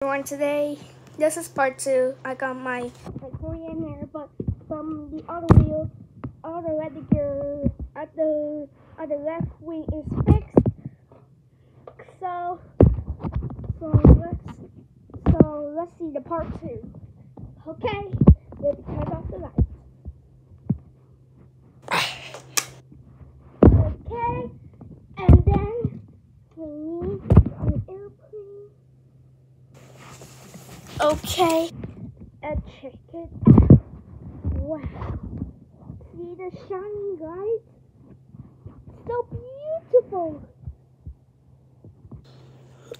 Everyone, today this is part 2. I got my Korean Air, but from the other wheel, other landing gear at the left wing is fixed. So let's see the part 2. Okay, let's turn off the lights. Okay, and then we need an airplane. Okay, and check it out. Wow, see the shining light? So beautiful.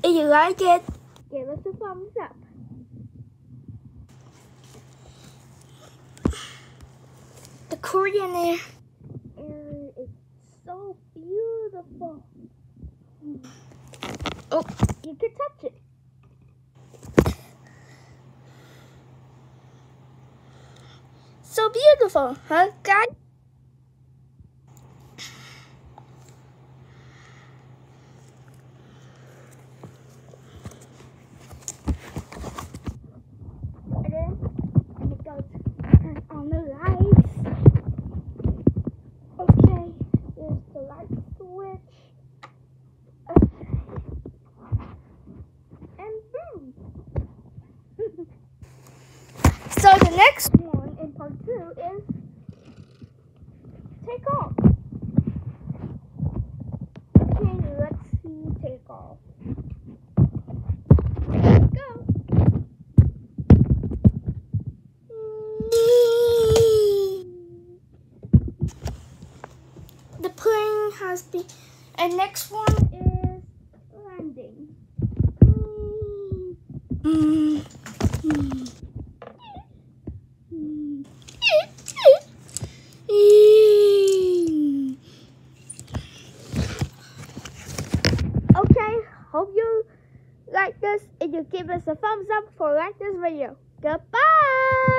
If you like it, give us a thumbs up. The Korean Air is so beautiful. Oh, you can touch it. So beautiful, huh, guys? And then it goes turn on the lights. Okay, there's the light switch. Okay. And boom. So the next one in part 2 is take off. Okay, let's see take off. Go. The plane has been, and next one is landing. Okay, hope you like this and you give us a thumbs up for like this video. Goodbye!